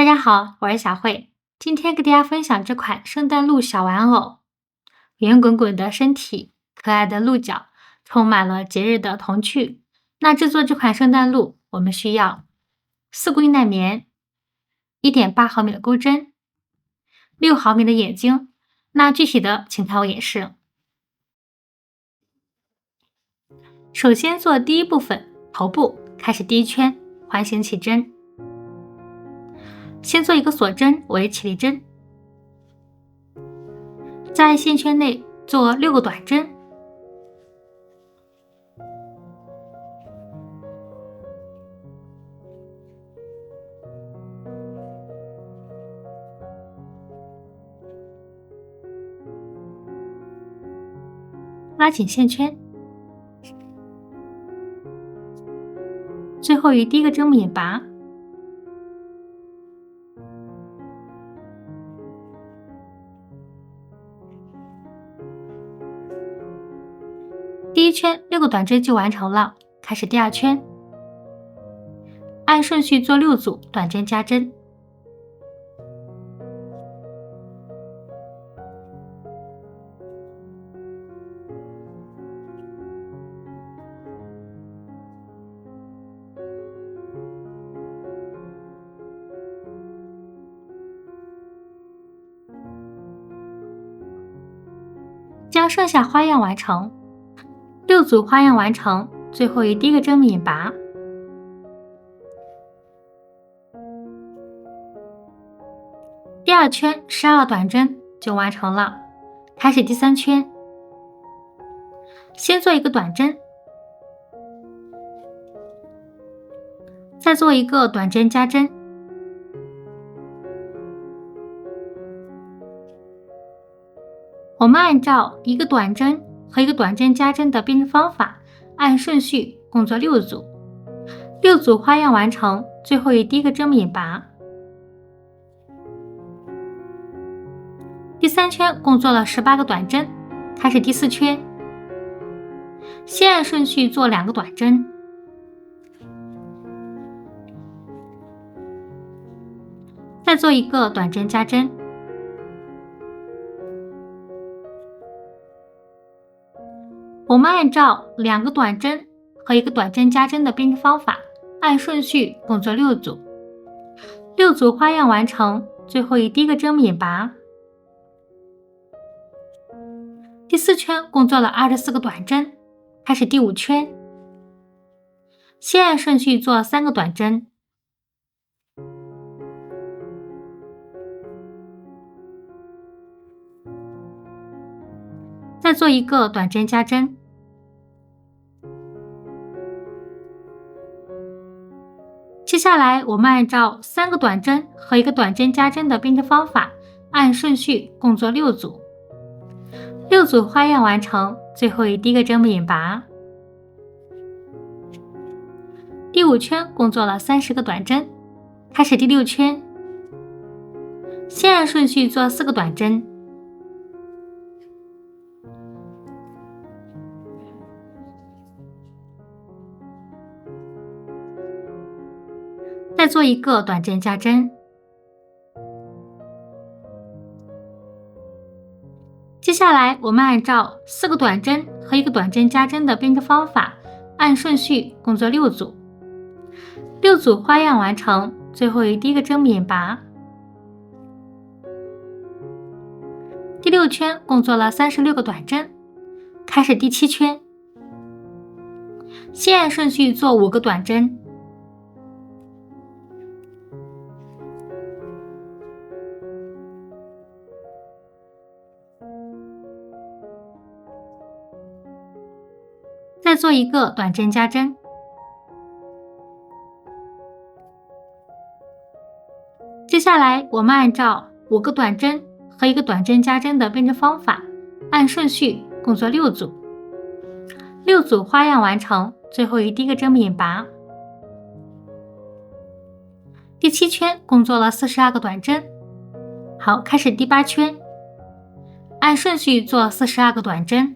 大家好，我是小慧，今天给大家分享这款圣诞鹿小玩偶。圆滚滚的身体，可爱的鹿角，充满了节日的童趣。那制作这款圣诞鹿，我们需要4公斤耐棉、1.8毫米的钩针、6毫米的眼睛。那具体的请看我演示。首先做第一部分，头部，开始第一圈，环形起针。先做一个锁针为起立针，在线圈内做6个短针，拉紧线圈，最后与第一个针目眼拔。第一圈6个短针就完成了，开始第二圈，按顺序做6组短针加针，将剩下花样完成。6组花样完成，最后与第一个针目眼拔。第二圈12个短针就完成了，开始第三圈，先做一个短针，再做一个短针加针，我们按照一个短针和一个短针加针的编织方法，按顺序共做6组，6组花样完成，最后与第一个针目眼拔。第三圈共做了18个短针，开始第4圈，先按顺序做2个短针，再做一个短针加针，我们按照2个短针和一个短针加针的编织方法，按顺序共做6组，6组花样完成，最后以第一个针目眼拔。第4圈共做了24个短针，开始第5圈，先按顺序做3个短针，再做一个短针加针，接下来我们按照3个短针和一个短针加针的编织方法，按顺序共做6组，6组花样完成，最后以第一个针目眼拔。第5圈共做了30个短针，开始第6圈，先按顺序做4个短针，再做一个短针加针，接下来我们按照4个短针和一个短针加针的编织方法，按顺序共做6组，6组花样完成，最后以第一个针目眼拔。第6圈共做了36个短针，开始第7圈，先按顺序做5个短针，再做一个短针加针，接下来我们按照5个短针和一个短针加针的编织方法，按顺序共做6组，6组花样完成，最后以第一个针目眼拔。第7圈共做了42个短针，好，开始第8圈，按顺序做42个短针，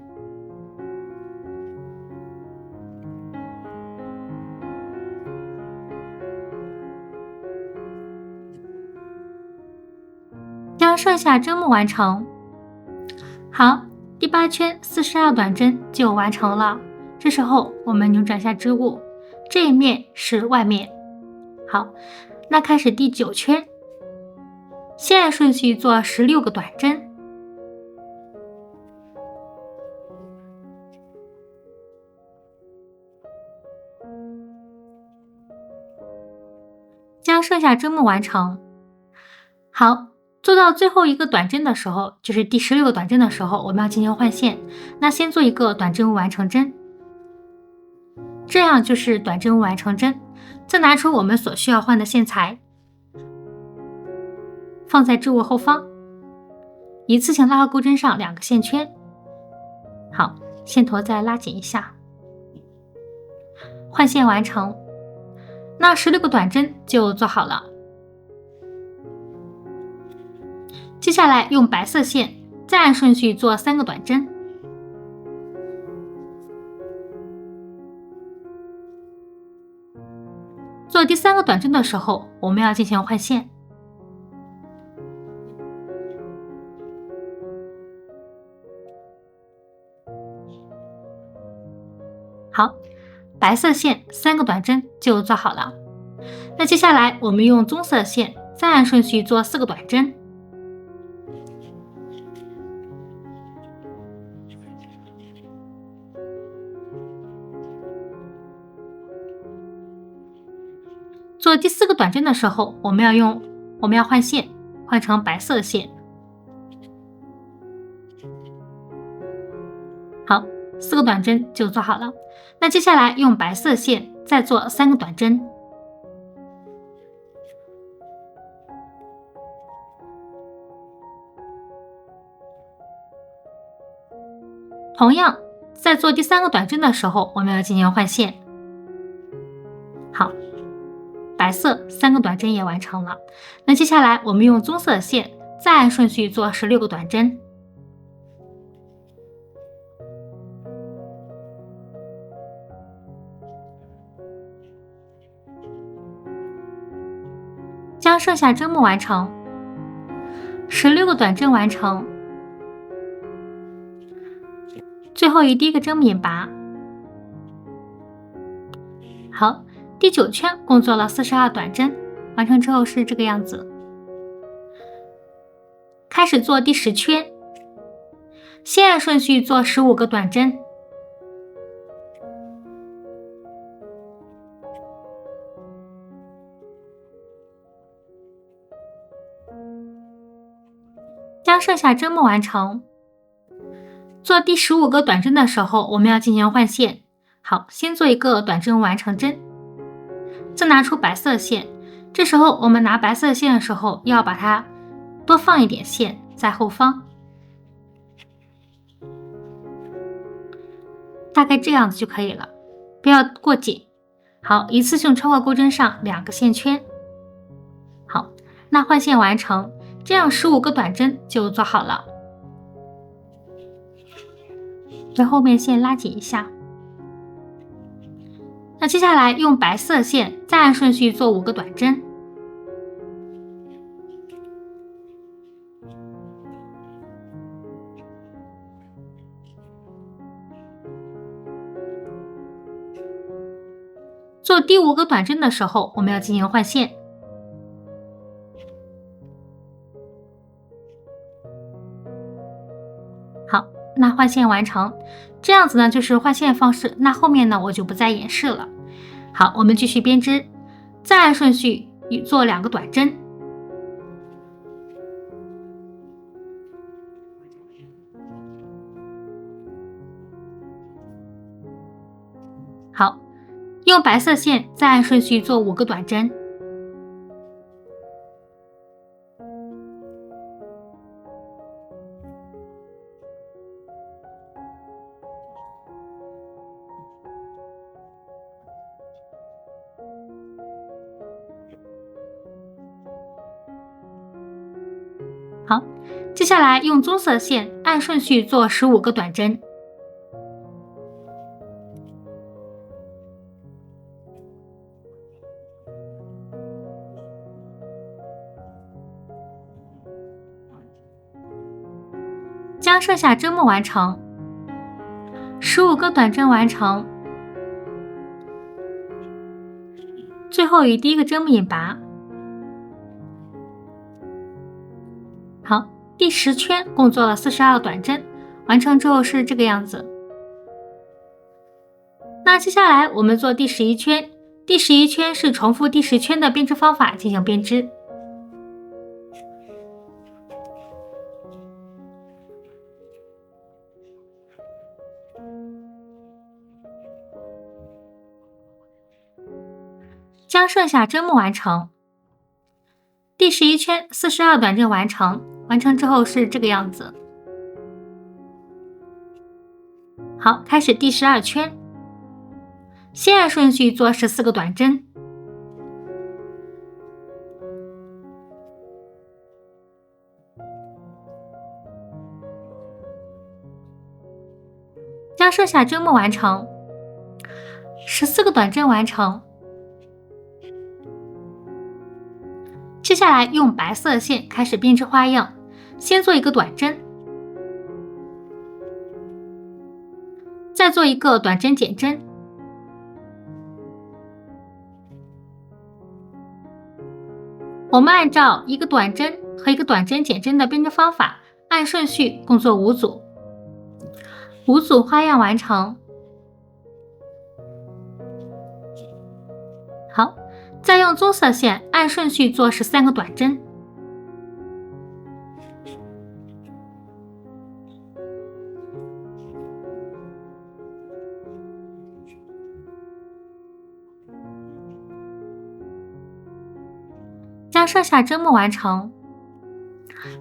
将剩下针目完成。好，第8圈42短针就完成了。这时候我们扭转下织物，这一面是外面。好，那开始第9圈，先按顺序做16个短针，将剩下针目完成。好，做到最后一个短针的时候，就是第16个短针的时候，我们要进行换线。那先做一个短针完成针，这样就是短针完成针。再拿出我们所需要换的线材，放在织物后方，一次性拉到钩针上2个线圈。好，线头再拉紧一下，换线完成。那16个短针就做好了。接下来用白色线再按顺序做3个短针，做第3个短针的时候，我们要进行换线。好，白色线3个短针就做好了。那接下来我们用棕色线再按顺序做4个短针，做第4个短针的时候，我们要换线，换成白色线。好，4个短针就做好了。那接下来用白色线再做3个短针，同样在做第3个短针的时候，我们要进行换线。好，白色3个短针也完成了。那接下来我们用棕色线再按顺序做16个短针，将剩下针目完成。16个短针完成，最后第一个针目引拔。好，第9圈共做了42短针，完成之后是这个样子。开始做第10圈，先按顺序做15个短针，将剩下针目完成。做第15个短针的时候，我们要进行换线。好，先做一个短针完成针，再拿出白色线。这时候我们拿白色线的时候，要把它多放一点线在后方，大概这样子就可以了，不要过紧。好，一次性穿过钩针上2个线圈。好，那换线完成，这样15个短针就做好了。在后面线拉紧一下。那接下来用白色线再按顺序做5个短针，做第5个短针的时候，我们要进行换线。好，那换线完成，这样子呢就是换线方式。那后面呢我就不再演示了。好，我们继续编织，再按顺序做2个短针。好，用白色线再按顺序做5个短针。好，接下来用棕色线按顺序做15个短针。将剩下针目完成，15个短针完成，最后与第一个针目引拔。好，第10圈共做了42个短针，完成之后是这个样子。那接下来我们做第11圈，第11圈是重复第10圈的编织方法进行编织。将剩下针目完成，第11圈42短针完成，完成之后是这个样子。好，开始第12圈，先按顺序做14个短针，将剩下针目完成，14个短针完成。接下来用白色线开始编织花样，先做一个短针，再做一个短针减针，我们按照一个短针和一个短针减针的编织方法，按顺序共做5组，5组花样完成。好，再用棕色线按顺序做13个短针，将剩下针目完成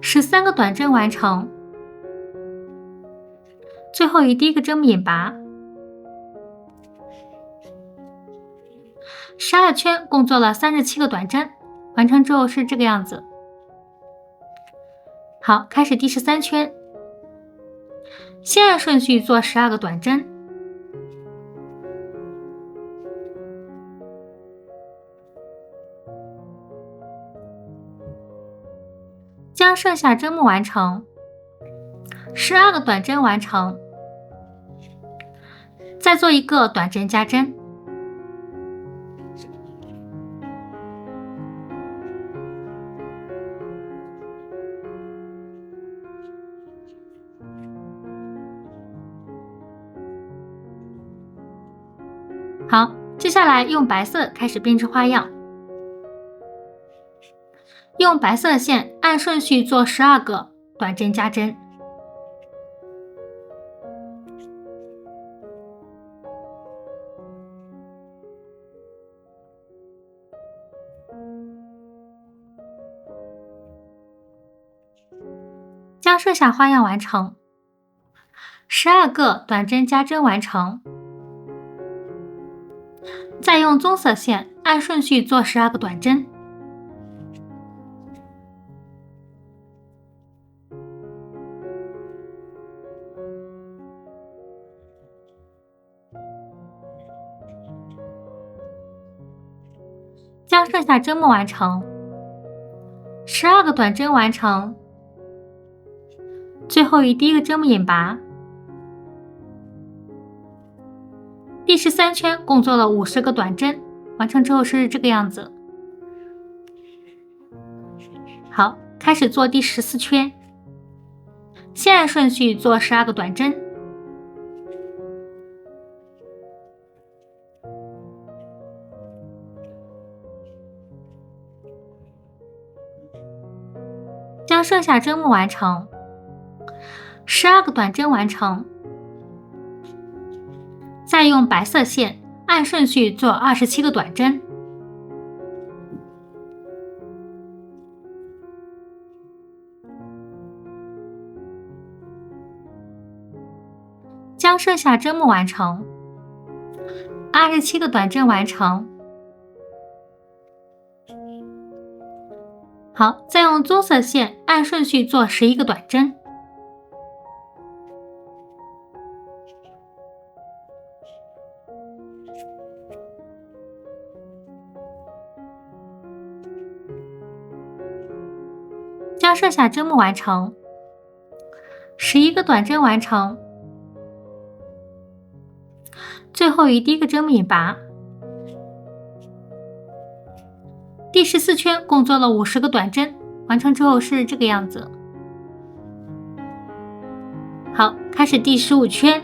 ，13个短针完成，最后与第一个针目引拔。12圈共做了37个短针，完成之后是这个样子。好，开始第13圈，先按顺序做12个短针，将剩下针目完成，12个短针完成，再做一个短针加针。好，接下来用白色开始编织花样，用白色线按顺序做12个短针加针，将剩下花样完成，12个短针加针完成，再用棕色线按顺序做12个短针，将剩下针目完成，12个短针完成，最后与第一个针目引拔。第13圈共做了50个短针，完成之后是这个样子。好，开始做第14圈，先按顺序做12个短针，将剩下针目完成，12个短针完成，再用白色线按顺序做27个短针，将剩下针目完成，27个短针完成。好，再用棕色线按顺序做11个短针，将剩下针目完成11个短针完成，最后以第一个针引拔。第14圈共做了50个短针，完成之后是这个样子。好，开始第15圈，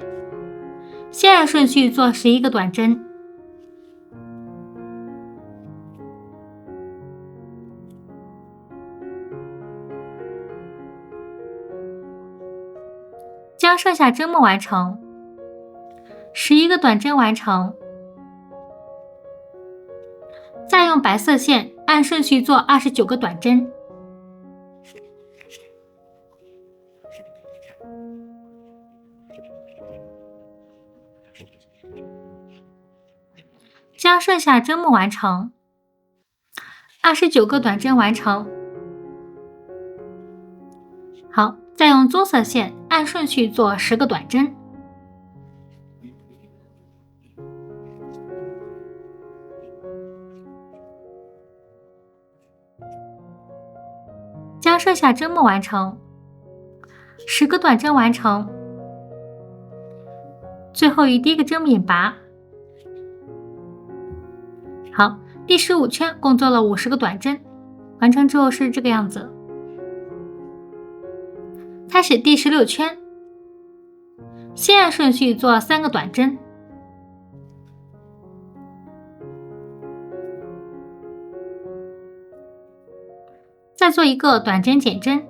先按顺序做11个短针，将剩下针目完成，11个短针完成，再用白色线按顺序做29个短针，将剩下针目完成，29个短针完成。好，再用棕色线按顺序做10个短针，将剩下针目完成，10个短针完成，最后以第一个针引拔。好，第15圈共做了50个短针，完成之后是这个样子。开始第16圈，先按顺序做3个短针，再做一个短针减针，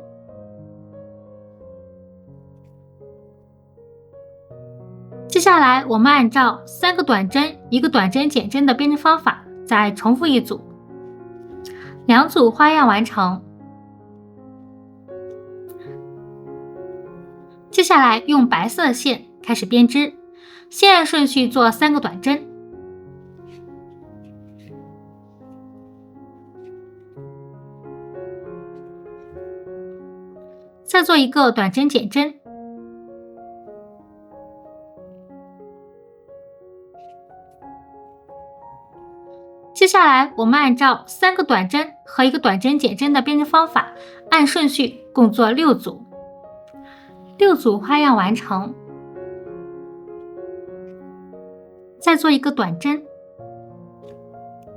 接下来我们按照3个短针1个短针减针的编织方法再重复一组，2组花样完成。接下来用白色线开始编织，先按顺序做3个短针，再做一个短针减针，接下来我们按照3个短针和1个短针减针的编织方法，按顺序共做6组，6组花样完成，再做一个短针，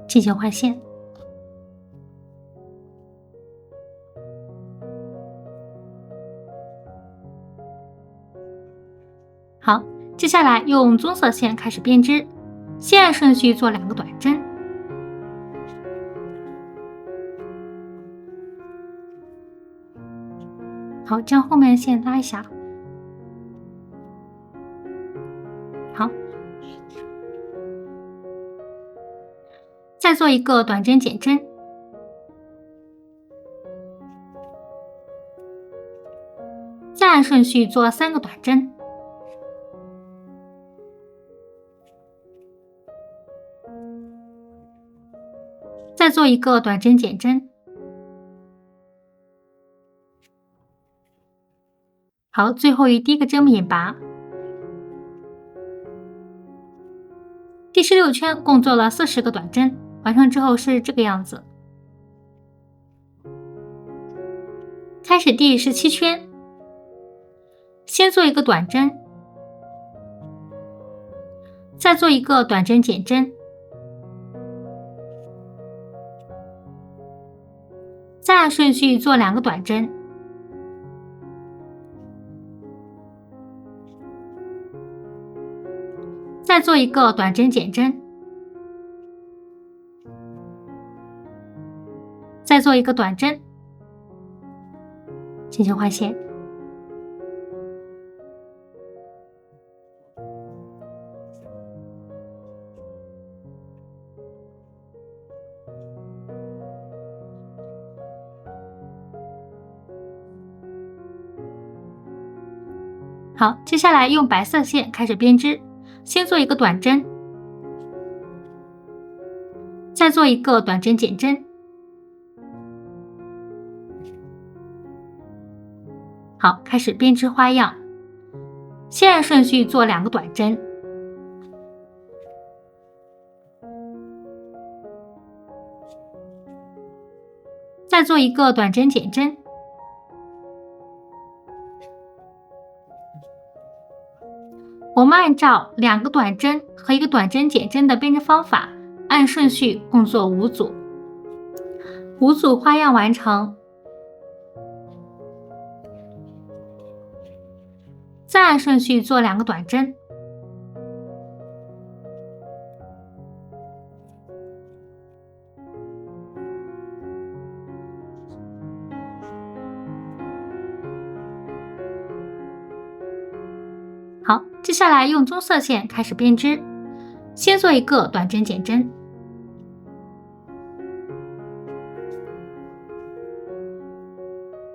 进行换线。好，接下来用棕色线开始编织，先按顺序做2个短针，好，将后面的线拉一下。好，再做一个短针减针，再按顺序做3个短针，再做一个短针减针。好，最后以第一个针引拔。第16圈共做了40个短针，完成之后是这个样子。开始第17圈，先做一个短针，再做一个短针减针，再按顺序做2个短针，再做一个短针减针，再做一个短针，进行换线。好，接下来用白色线开始编织，先做一个短针，再做一个短针减针。好，开始编织花样，先按顺序做2个短针，再做一个短针减针，我们按照2个短针和1个短针减针的编织方法，按顺序共做5组，5组花样完成。再按顺序做2个短针，好，接下来用棕色线开始编织，先做1个短针减针，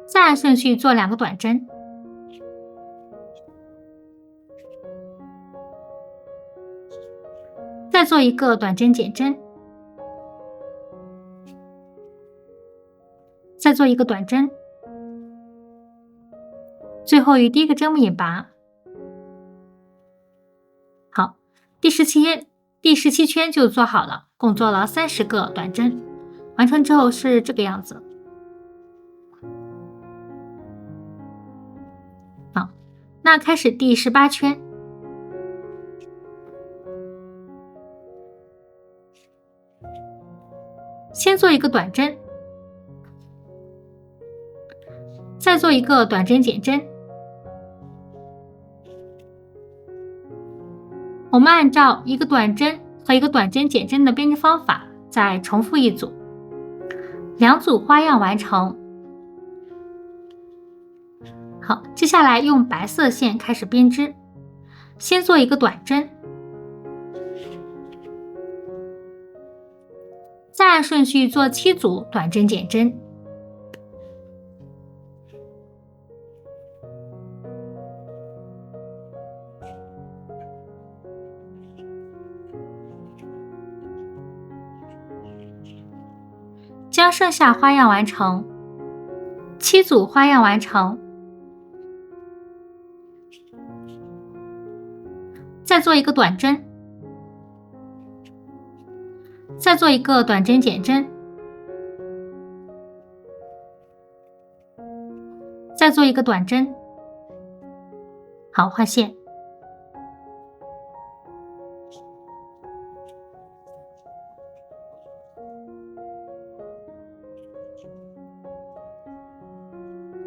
再按顺序做2个短针，再做1个短针减针，再做1个短针，最后与第1个针目引拔。好，第17圈就做好了，共做了30个短针，完成之后是这个样子。好，那开始第18圈，先做1个短针，再做1个短针减针。我们按照1个短针和1个短针减针的编织方法，再重复1组，2组花样完成。好，接下来用白色线开始编织，先做1个短针，再按顺序做7组短针减针。将剩下花样完成，7组花样完成，再做1个短针，再做1个短针减针，再做1个短针。好，换线。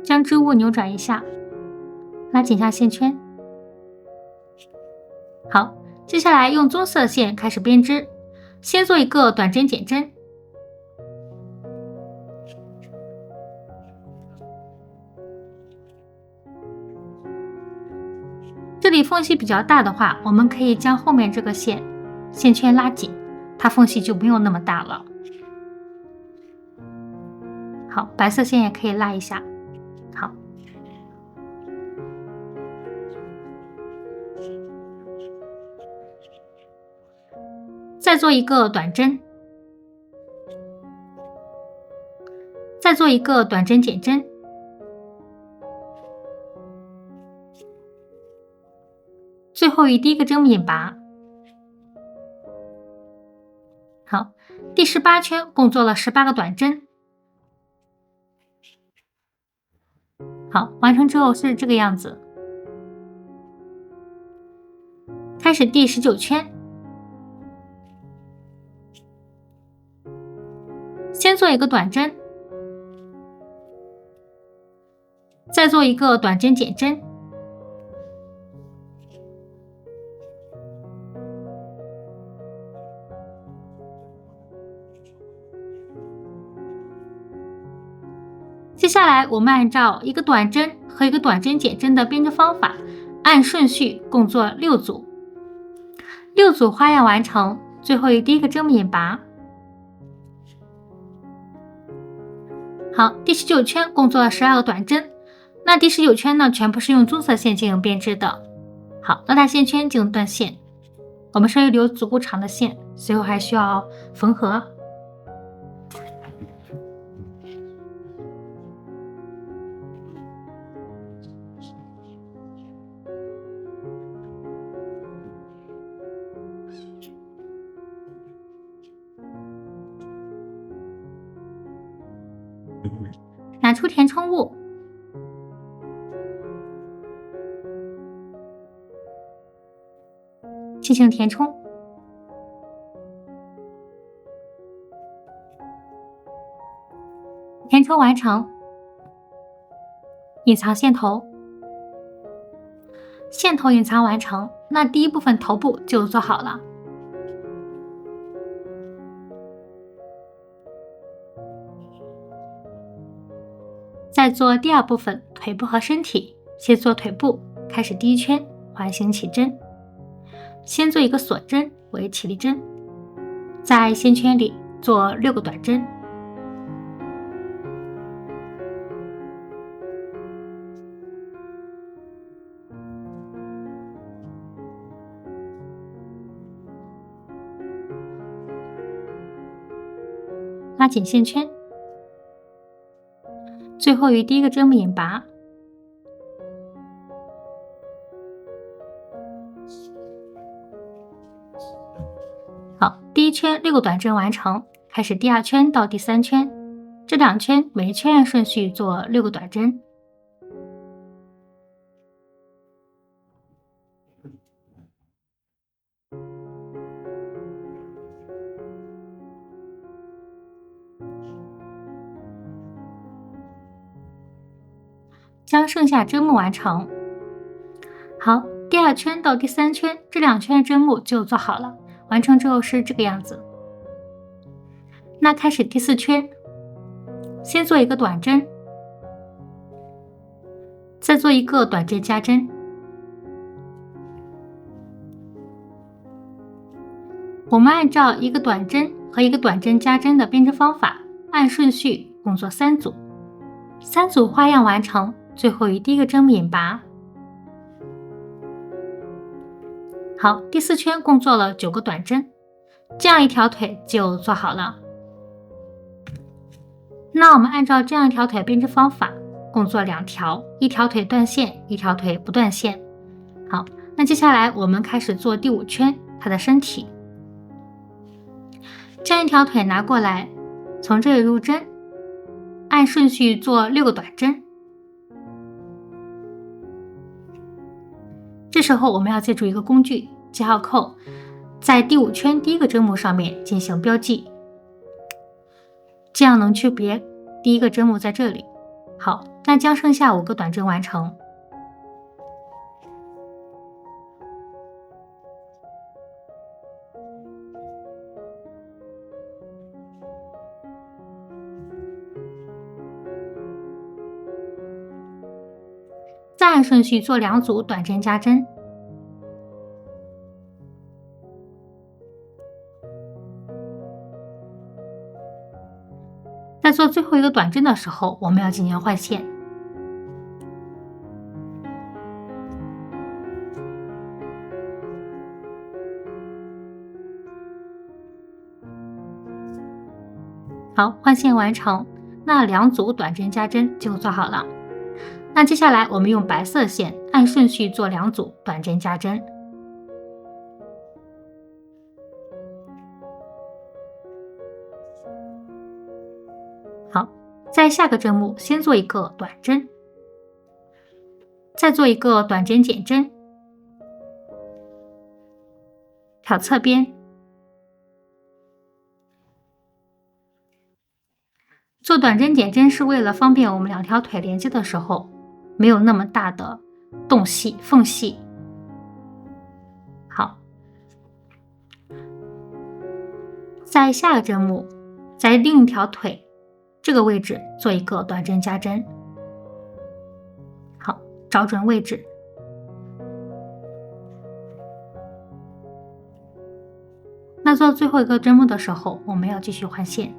将织物扭转一下，拉紧下线圈。好，接下来用棕色线开始编织，先做1个短针减针，这里缝隙比较大的话，我们可以将后面这个线圈拉紧，它缝隙就不用那么大了。好，白色线也可以拉一下。好，再做1个短针，再做1个短针减针，最后与第1个针目引拔。好，第18圈共做了18个短针。好，完成之后是这个样子。开始第19圈，先做1个短针，再做1个短针减针，接下来我们按照1个短针和1个短针减针的编织方法，按顺序共做6组，6组花样完成，最后与第1个针目引拔。好，第19圈共做了12个短针，那第19圈呢，全部是用棕色线进行编织的。好，拉大线圈进行断线，我们稍微留足够长的线，随后还需要缝合。拿出填充物，进行填充。填充完成，隐藏线头，线头隐藏完成，那第一部分头部就做好了。再做第二部分腿部和身体，先做腿部，开始第一圈环形起针，先做一个锁针为起立针，在线圈里做6个短针，拉紧线圈，最后与第一个针目引拔。好，第一圈6个短针完成，开始第二圈到第3圈，这2圈每一圈按顺序做6个短针。将剩下针目完成。好，第2圈到第3圈，这2圈的针目就做好了。完成之后是这个样子。那开始第4圈，先做一个短针，再做一个短针加针。我们按照一个短针和一个短针加针的编织方法，按顺序共做3组，3组花样完成，最后与第一个针目引拔。好，第4圈共做了9个短针，这样一条腿就做好了。那我们按照这样一条腿编织方法，共做2条，一条腿断线，一条腿不断线。好，那接下来我们开始做第5圈，它的身体。这样一条腿拿过来，从这里入针，按顺序做6个短针。这时候我们要借助一个工具记号扣，在第5圈第一个针目上面进行标记，这样能区别第一个针目在这里。好，那将剩下5个短针完成。再按顺序做2组短针加针。在做最后一个短针的时候，我们要进行换线。好，换线完成，那2组短针加针就做好了。那接下来我们用白色线按顺序做2组短针加针。好，在下个针目先做一个短针，再做一个短针减针，挑侧边，做短针减针是为了方便我们2条腿连接的时候没有那么大的缝隙。好，在下个针目，在另一条腿这个位置做一个短针加针。好，找准位置。那做最后一个针目的时候，我们要继续换线。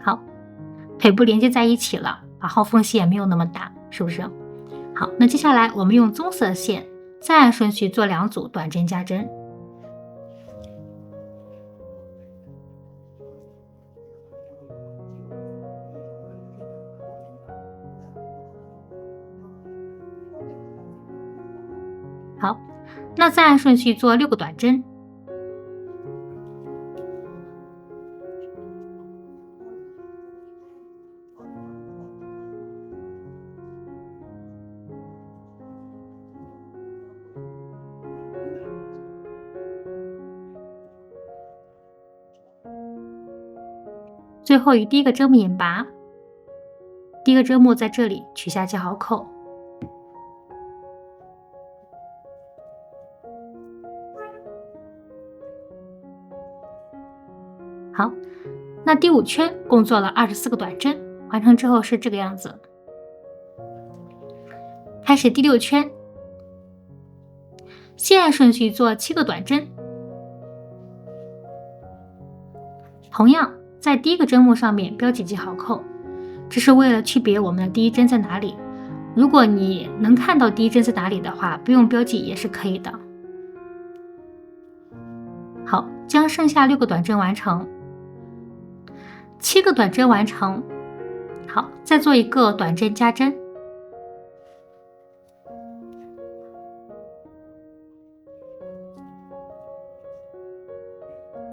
好，腿部连接在一起了，然后缝隙也没有那么大，是不是？好，那接下来我们用棕色线再按顺序做2组短针加针。好，那再按顺序做6个短针。最后与第一个针目引拔，第一个针目在这里取下记号扣。好，那第5圈共做了24个短针，完成之后是这个样子。开始第6圈，先按顺序做7个短针，同样在第一个针目上面标记记号扣，这是为了区别我们的第一针在哪里。如果你能看到第一针在哪里的话，不用标记也是可以的。好，将剩下6个短针完成，7个短针完成。好，再做一个短针加针，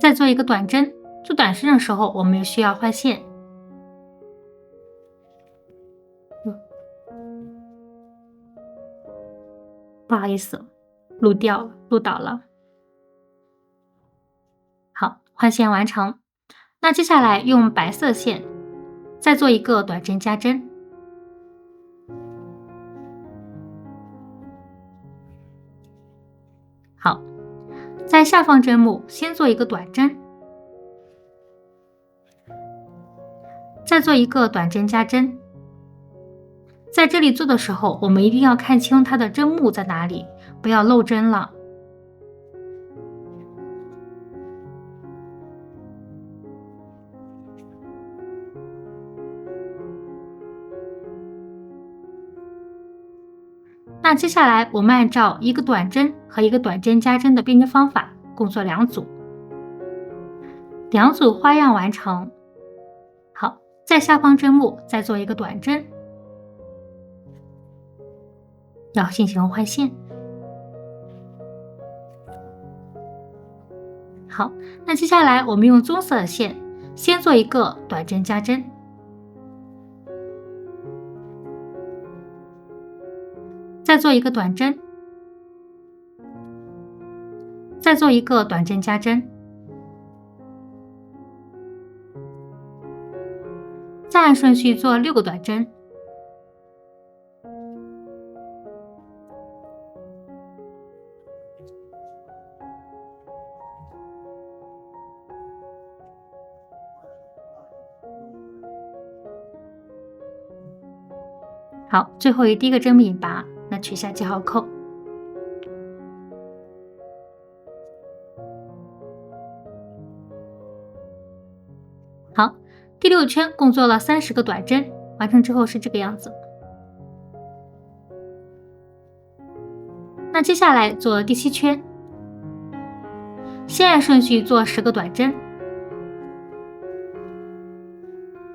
再做一个短针。做短针的时候，我们需要换线。不好意思，录倒了。好，换线完成。那接下来用白色线再做一个短针加针，好，在下方针目先做一个短针，再做一个短针加针。在这里做的时候，我们一定要看清它的针目在哪里，不要漏针了。那接下来我们按照一个短针和一个短针加针的编织方法，共做2组，2组花样完成。好，在下方针目再做一个短针，要进行换线。好，那接下来我们用棕色的线先做一个短针加针，再做一个短针，再做一个短针加针，再按顺序做6个短针。好，最后与第一个针目引拔，那取下记号扣。好，第6圈共做了30个短针，完成之后是这个样子。那接下来做第7圈，先按顺序做10个短针。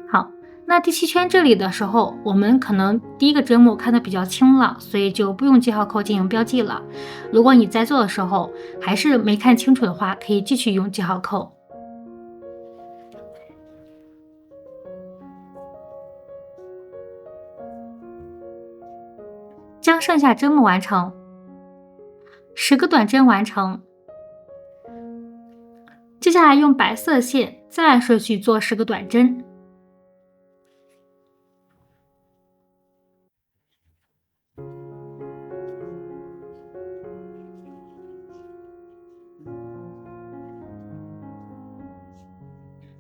好，那第7圈这里的时候，我们可能第一个针目看得比较清了，所以就不用记号扣进行标记了。如果你在做的时候还是没看清楚的话，可以继续用记号扣。将剩下针目完成，10个短针完成。接下来用白色线再按顺序做10个短针。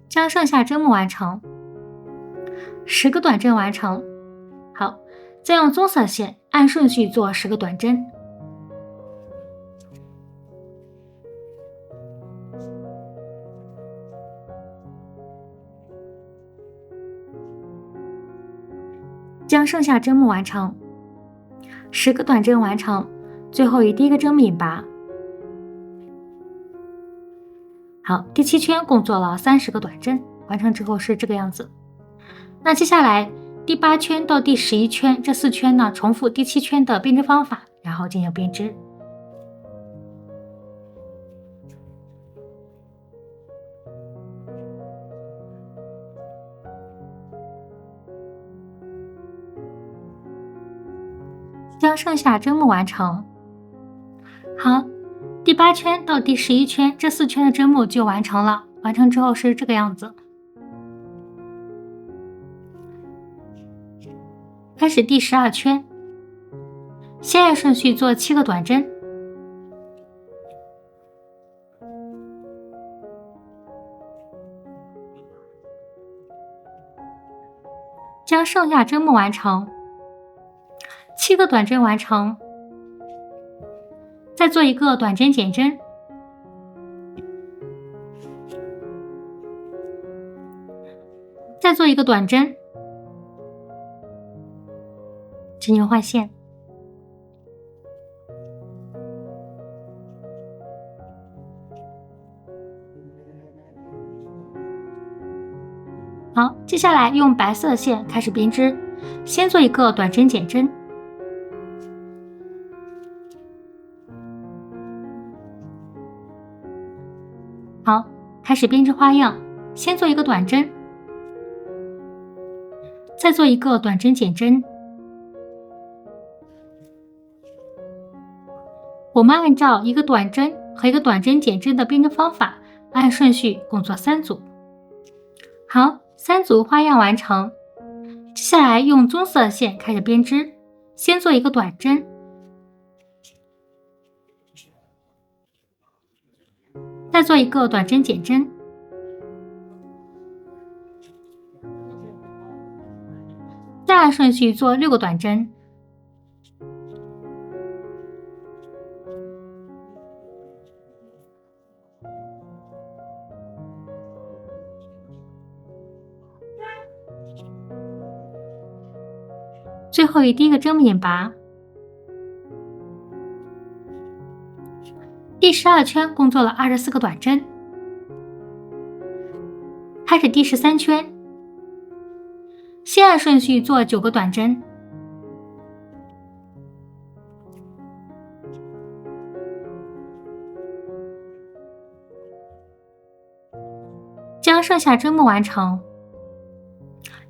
将剩下针目完成，10个短针完成。好，再用棕色线按顺序做10个短针。将剩下针目完成，10个短针完成，最后与第一个针目引拔。好，第7圈共做了30个短针，完成之后是这个样子。那接下来第8圈到第11圈这4圈呢，重复第7圈的编织方法，然后进行编织。将剩下针目完成。好，第8圈到第11圈这4圈的针目就完成了，完成之后是这个样子。开始第12圈，先按顺序做7个短针，将剩下针目完成，7个短针完成，再做一个短针减针，再做一个短针，进行换线。好，接下来用白色线开始编织，先做一个短针减针。好，开始编织花样，先做一个短针，再做一个短针减针。我们按照一个短针和一个短针减针的编织方法，按顺序共做3组。好，3组花样完成，接下来用棕色线开始编织，先做一个短针，再做一个短针减针，再按顺序做6个短针。最后第一个针目引拔，第12圈共做了24个短针，开始第13圈，先按顺序做9个短针，将剩下针目完成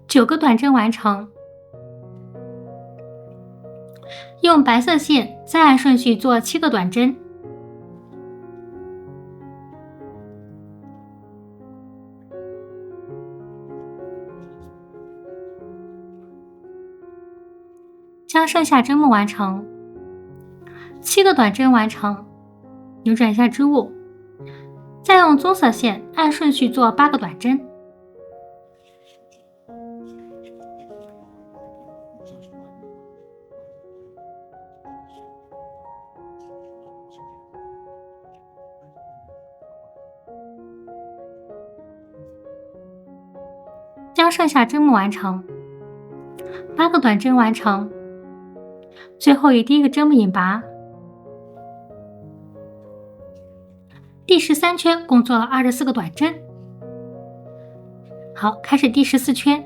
，9个短针完成。用白色线再按顺序做7个短针，将剩下针目完成，7个短针完成，扭转一下织物，再用棕色线按顺序做8个短针，将剩下针目完成，8个短针完成，最后第一个针目引拔。第13圈共做了24个短针。好，开始第14圈，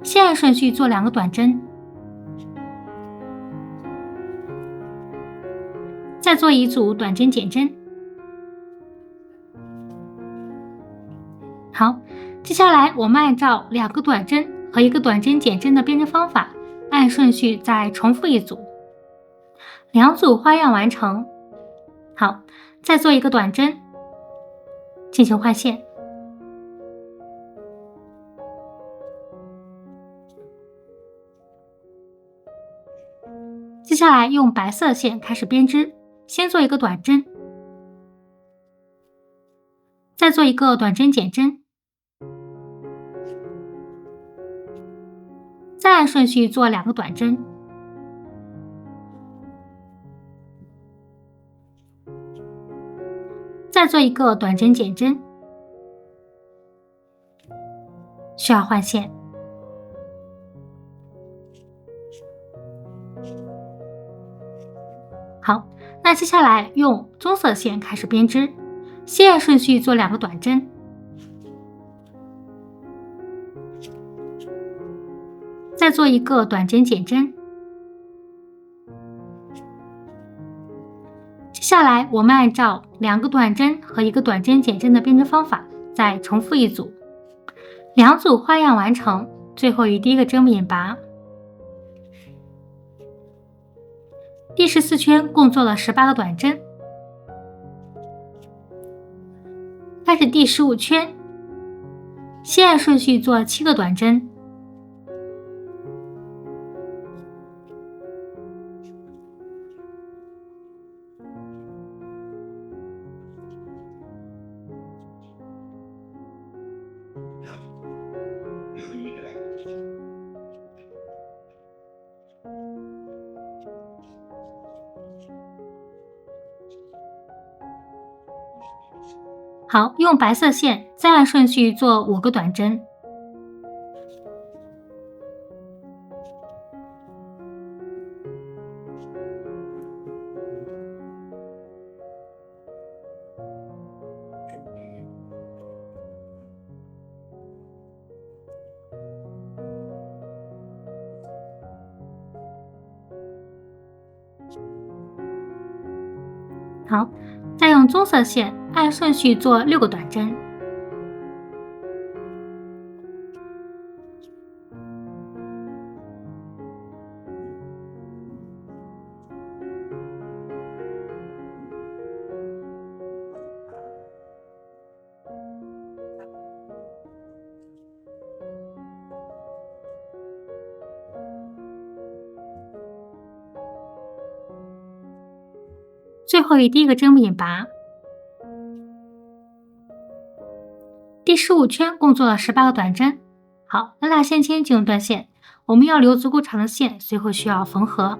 先按顺序做2个短针，再做一组短针减针。好，接下来我们按照2个短针和1个短针减针的编织方法，按顺序再重复一组，2组花样完成。好，再做一个短针，进行换线。接下来用白色线开始编织，先做一个短针，再做一个短针减针，再按顺序做2个短针，再做一个短针减针，需要换线。好，那接下来用棕色线开始编织，先按顺序做2个短针，再做一个短针减针。接下来我们按照2个短针和1个短针减针的编织方法，再重复一组，2组花样完成，最后第一个针目引拔。第14圈共做了18个短针，开始第15圈，先按顺序做7个短针，好，用白色线再按顺序做5个短针。好，再用棕色线按顺序做6个短针。最后以第一个针目引拔。第15圈共做了18个短针。好，拉拉线牵进入断线，我们要留足够长的线，随后需要缝合。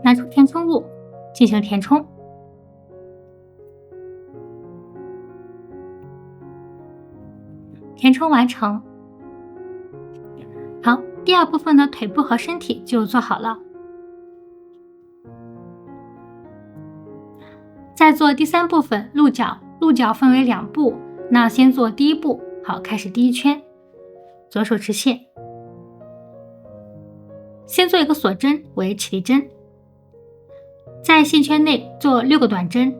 拿出填充物进行填充。填充完成。好，第2部分的腿部和身体就做好了。再做第3部分鹿角，鹿角分为2步，那先做第1步。好，开始第1圈，左手持线，先做一个锁针为起立针，在线圈内做6个短针。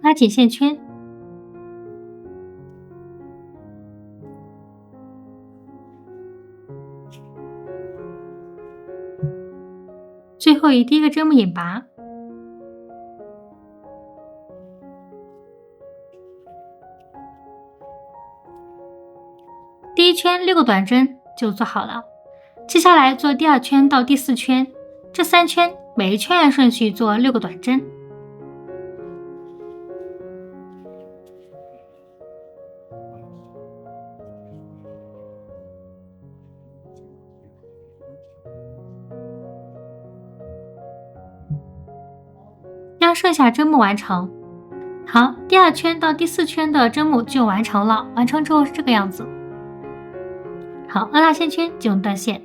拉紧线圈，最后以第1个针目引拔。第1圈6个短针就做好了，接下来做第2圈到第4圈，这3圈每一圈按顺序做6个短针。将剩下针目完成。好，第2圈到第4圈的针目就完成了，完成之后是这个样子。好，拉拉线圈进入断线，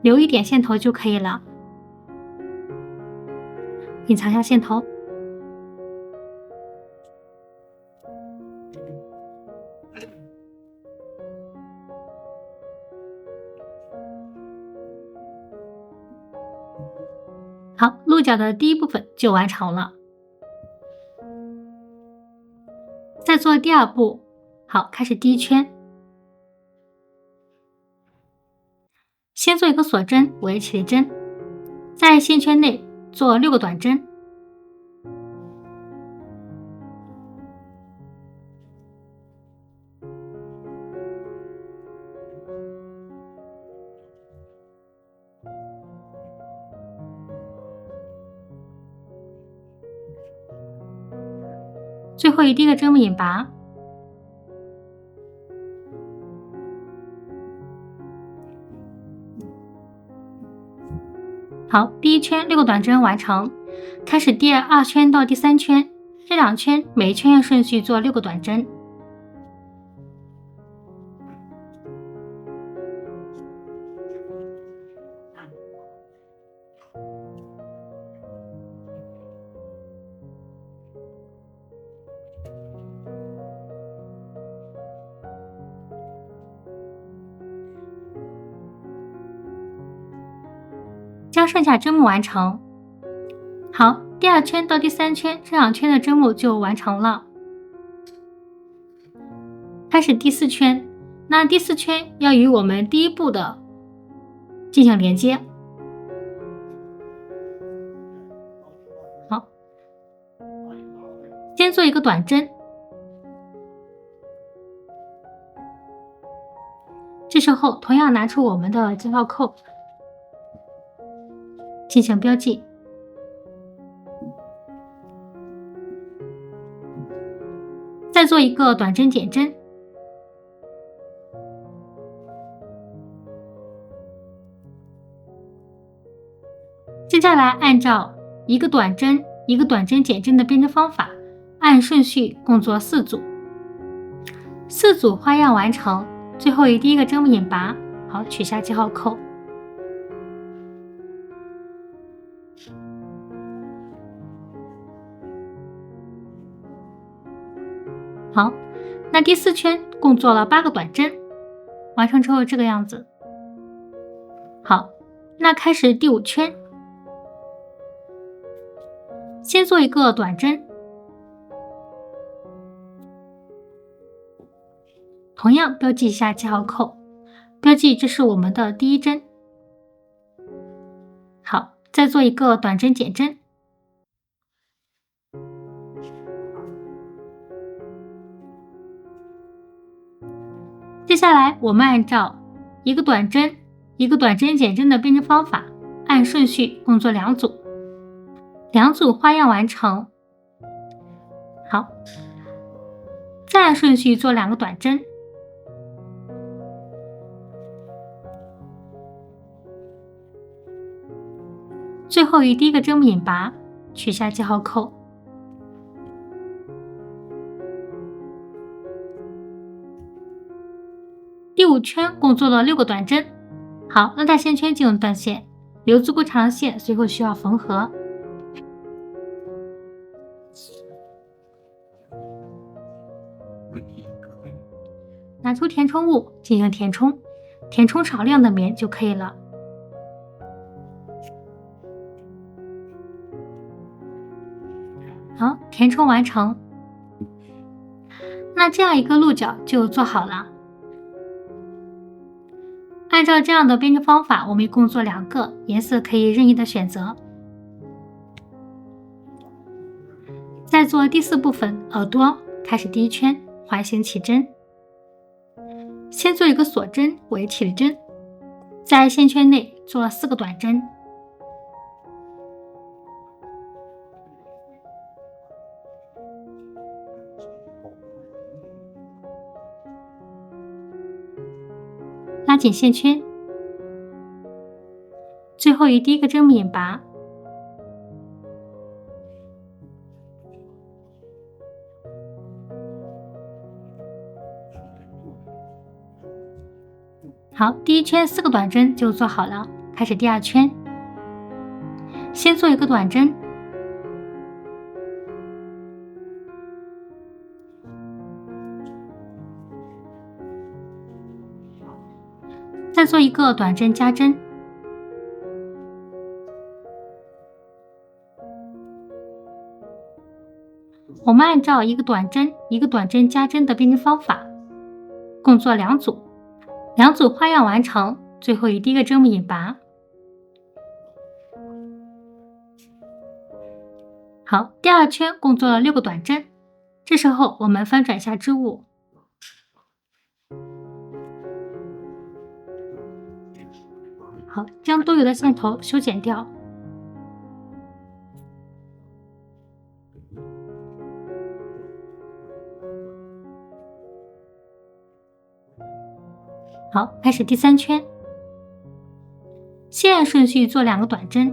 留一点线头就可以了。隐藏下线头。好，鹿角的第1部分就完成了。再做第2步。好，开始第1圈，先做一个锁针为起立针，在线圈内做6个短针。最后以第1个针目引拔。好，第1圈6个短针完成，开始第2圈到第3圈，这2圈每一圈按顺序做6个短针。将剩下针目完成。好，第2圈到第3圈，这2圈的针目就完成了。开始第4圈，那第4圈要与我们第1步的进行连接。做一个短针，这时候同样拿出我们的记号扣进行标记。再做一个短针点针，接下来按照一个短针一个短针减针的编织方法，按顺序共做4组，4组花样完成，最后以第一个针引拔，好，取下记号扣。好，那第4圈共做了8个短针，完成之后这个样子。好，那开始第5圈，先做一个短针，同样标记一下记号扣，标记这是我们的第1针。好，再做一个短针减针，接下来我们按照一个短针一个短针减针的编织方法，按顺序共做2组，2组花样完成。好，再按顺序做2个短针，最后以第一个针引拔，取下记号扣。第5圈共做了6个短针。好，那大线圈进入断线，留足够长的线，随后需要缝合。拿出填充物进行填充，填充少量的棉就可以了。好，填充完成。那这样一个鹿角就做好了。按照这样的编织方法，我们一共做2个，颜色可以任意的选择。再做第4部分耳朵，开始第1圈环形起针，先做一个锁针为起立针，在线圈内做4个短针，拉紧线圈，最后以第一个针引拔，好，第1圈4个短针就做好了，开始第2圈，先做一个短针，再做一个短针加针，我们按照一个短针一个短针加针的编织方法，共做2组，2组花样完成，最后以第一个针引拔。好，第2圈共做了6个短针，这时候我们翻转一下织物，好，将多余的线头修剪掉。好，开始第3圈，先按顺序做2个短针，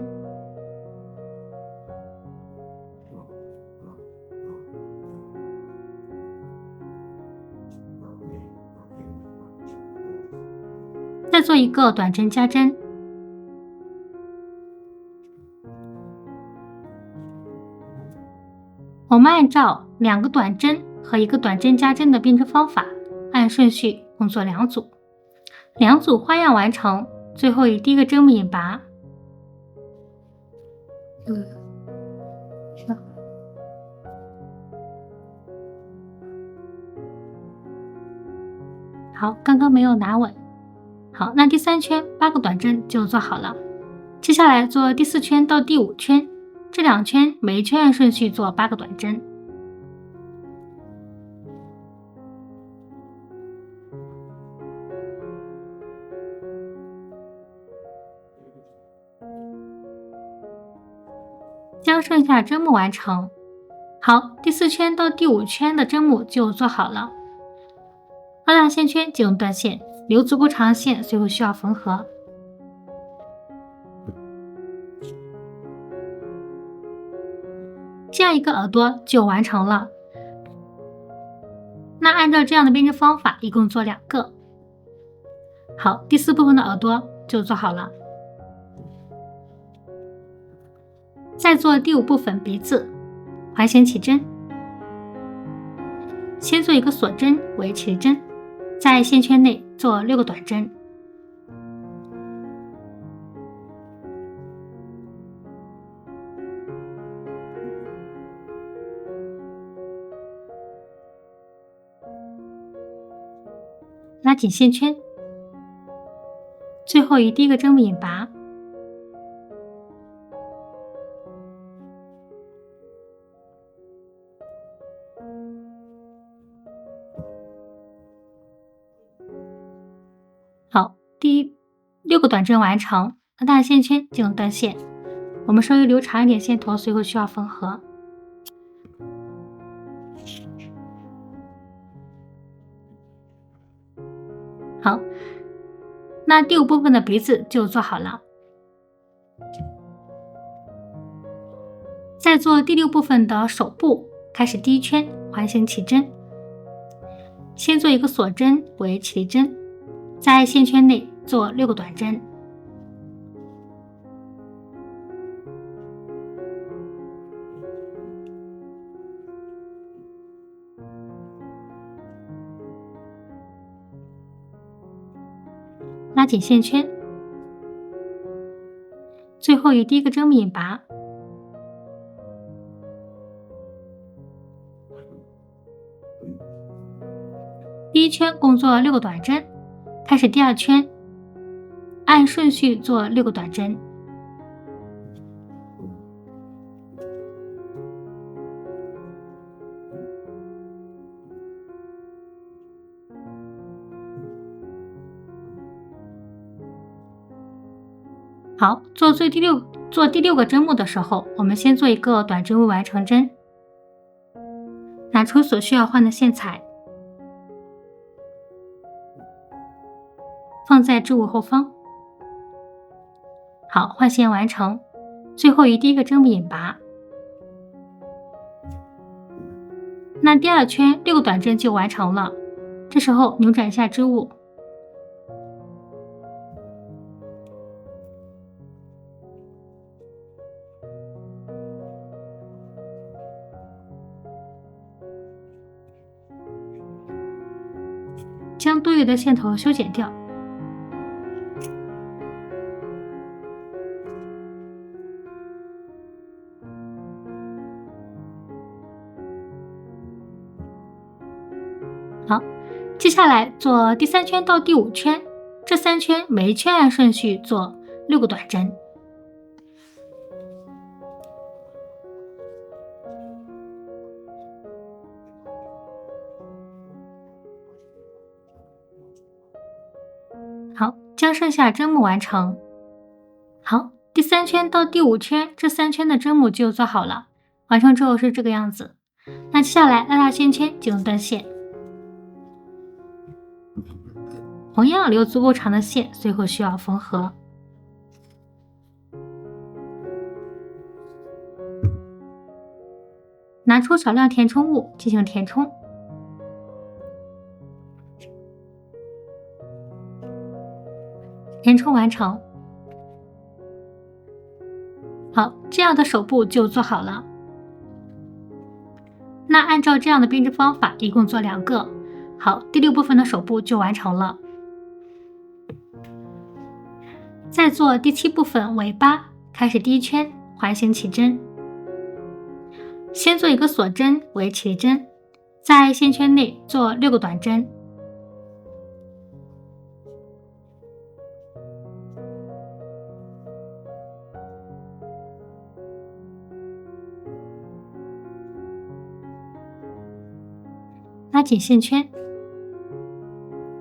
再做一个短针加针，我们按照2个短针和1个短针加针的编织方法，按顺序共做2组，2组花样完成，最后以第一个针引拔。好，刚刚没有拿稳。好，那第3圈8个短针就做好了。接下来做第4圈到第5圈，这2圈每一圈按顺序做8个短针。将剩下针目完成。好，第4圈到第5圈的针目就做好了。拉大线圈进入断线，留足够长的线，随后需要缝合。这样一个耳朵就完成了。那按照这样的编织方法，一共做2个。好，第4部分的耳朵就做好了。再做第5部分鼻子，环形起针。先做一个锁针为起立针，在线圈内做6个短针。拉紧线圈，最后以第1个针目引拔。好，第6个短针完成，拉大线圈进入断线。我们稍微留长一点线头，随后需要缝合。好，那第5部分的鼻子就做好了。再做第6部分的手部，开始第1圈环形起针。先做一个锁针为起立针，在线圈内做6个短针。拉紧线圈，最后以第1个针目引拔。第1圈共做6个短针，开始第2圈，按顺序做6个短针。好，做第6个针目的时候，我们先做一个短针位完成针，拿出所需要换的线材，放在织物后方。好，换线完成，最后以第1个针目引拔。那第2圈6个短针就完成了，这时候扭转一下织物。将多余的线头修剪掉。好，接下来做第3圈到第5圈，这3圈每一圈按顺序做6个短针。好，将剩下针目完成。好，第3圈到第5圈，这3圈的针目就做好了。完成之后是这个样子。那接下来拉大线圈进入断线，同样留足够长的线，随后需要缝合。拿出少量填充物进行填充。填充完成。好，这样的手部就做好了。那按照这样的编织方法，一共做2个。好，第6部分的手部就完成了。再做第7部分尾巴，开始第1圈环形起针。先做一个锁针为起立针，在线圈内做6个短针。拉紧线圈，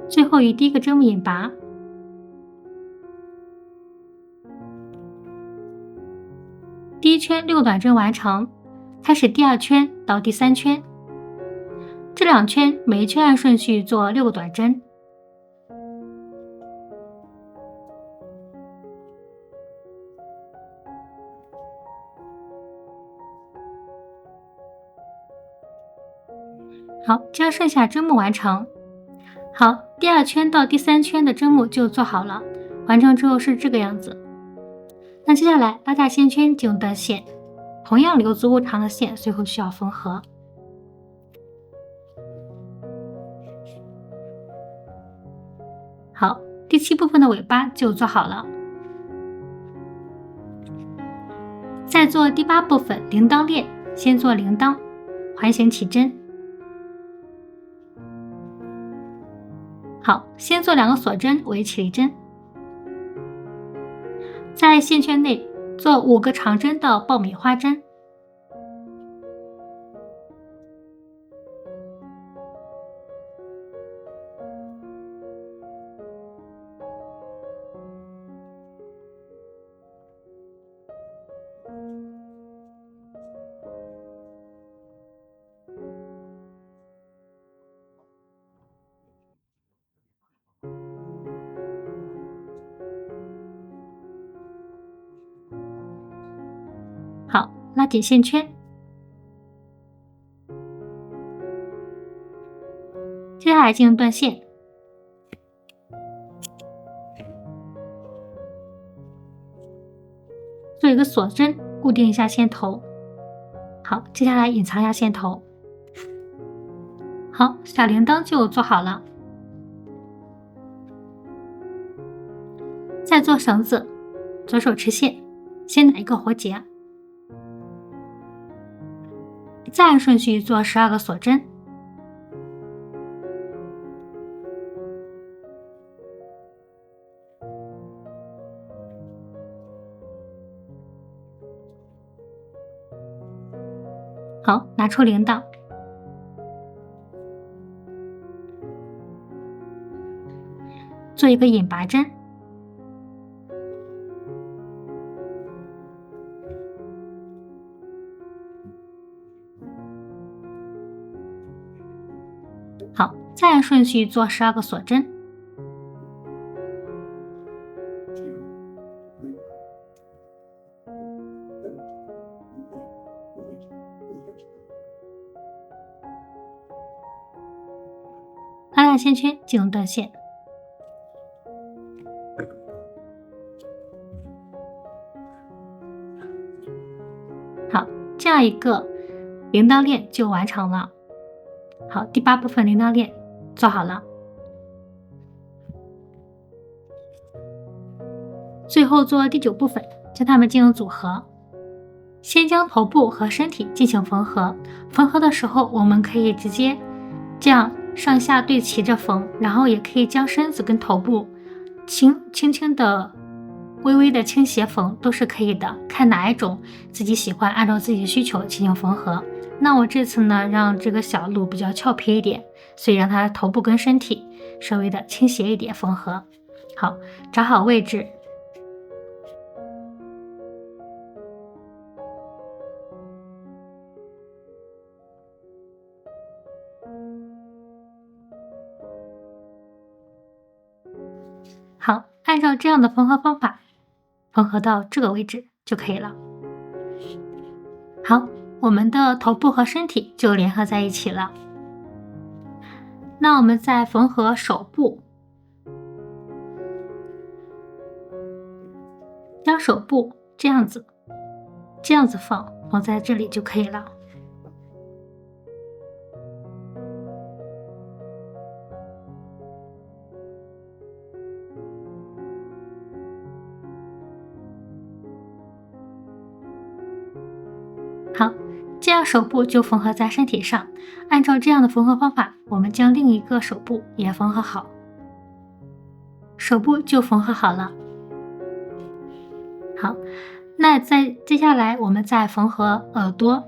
最后以第1个针目引拔。第一圈6短针完成，开始第2圈到第3圈。这2圈每一圈按顺序做6个短针。好，将剩下针目完成。好，第2圈到第3圈的针目就做好了，完成之后是这个样子。那接下来拉大线圈进入断线，同样留足够长的线，最后需要缝合。好，第7部分的尾巴就做好了。再做第8部分铃铛链，先做铃铛，环形起针。好，先做2个锁针为起立针，在线圈内做5个长针的爆米花针。好，拉紧线圈。接下来进行断线。做一个锁针，固定一下线头。好，接下来隐藏一下线头。好，小铃铛就做好了。再做绳子，左手持线，先打一个活结，再按顺序做12个锁针。好，拿出铃铛，做一个引拔针。好，再按顺序做12个锁针。拉大线圈进入断线。好，这样一个铃铛链就完成了。好，第8部分铃铛链做好了。最后做第9部分，将它们进行组合。先将头部和身体进行缝合，缝合的时候我们可以直接这样上下对齐着缝，然后也可以将身子跟头部轻轻的微微的倾斜缝，都是可以的，看哪一种自己喜欢，按照自己的需求进行缝合。那我这次呢，让这个小鹿比较俏皮一点，所以让它头部跟身体稍微的倾斜一点缝合。好，找好位置。好，按照这样的缝合方法，缝合到这个位置就可以了。好，我们的头部和身体就联合在一起了。那我们再缝合手部，将手部这样子缝在这里就可以了。好，这样手部就缝合在身体上。按照这样的缝合方法，我们将另一个手部也缝合好。手部就缝合好了。好，那接下来我们再缝合耳朵。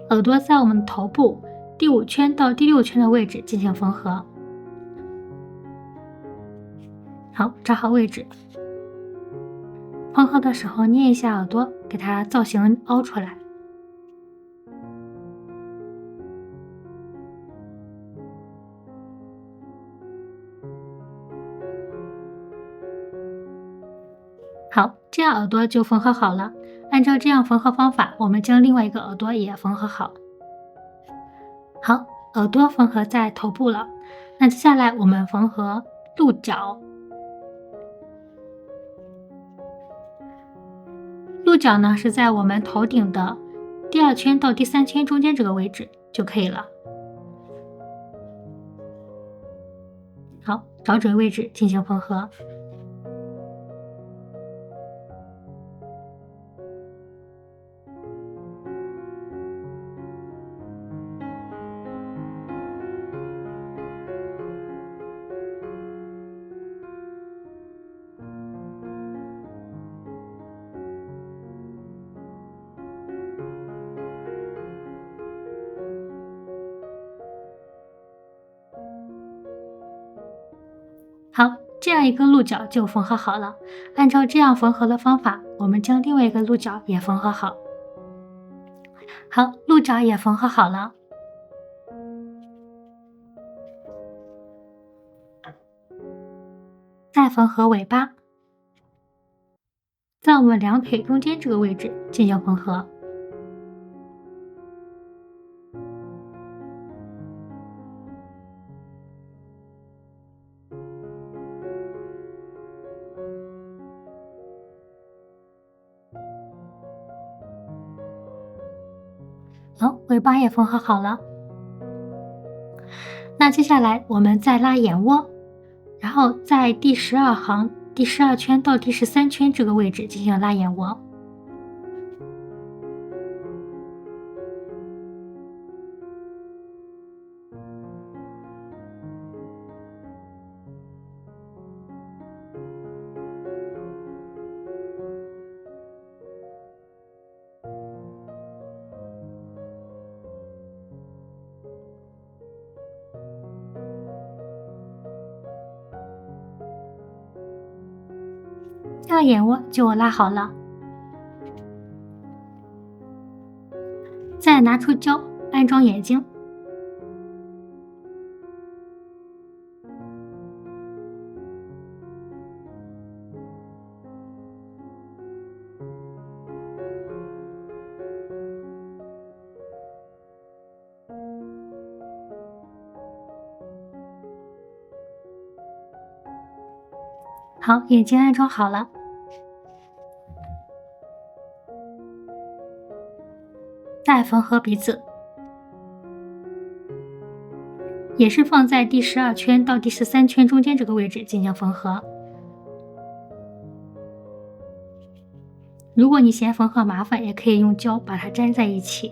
耳朵在我们头部第5圈到第6圈的位置进行缝合。好，找好位置。缝合的时候捏一下耳朵，给它造型凹出来。好，这样耳朵就缝合好了。按照这样缝合方法，我们将另外一个耳朵也缝合好。好，耳朵缝合在头部了。那接下来我们缝合鹿角。鹿角呢是在我们头顶的第2圈到第3圈中间这个位置就可以了。好，找准位置进行缝合。好，这样一个鹿角就缝合好了。按照这样缝合的方法，我们将另外一个鹿角也缝合好。好，鹿角也缝合好了。再缝合尾巴，在我们两腿中间这个位置进行缝合。好，尾巴也缝合好了。那接下来我们再拉眼窝，然后在第12行、第12圈到第13圈这个位置进行拉眼窝。这样眼窝就拉好了。再拿出胶安装眼睛。好，眼睛安装好了。再缝合鼻子，也是放在第12圈到第13圈中间这个位置进行缝合。如果你嫌缝合麻烦，也可以用胶把它粘在一起。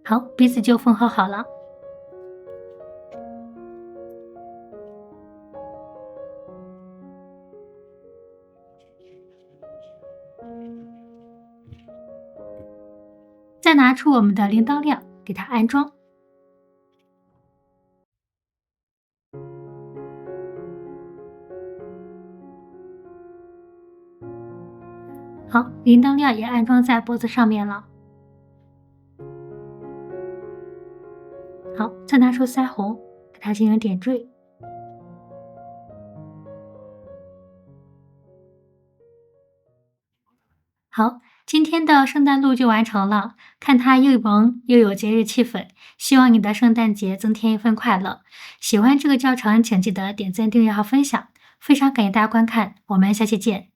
好，鼻子就缝合好了。再拿出我们的铃铛链，给它安装。好，铃铛链也安装在脖子上面了。好，再拿出腮红，给它进行点缀。好，今天的圣诞鹿就完成了，看它又萌又有节日气氛，希望你的圣诞节增添一份快乐。喜欢这个教程，请记得点赞、订阅和分享。非常感谢大家观看，我们下期见。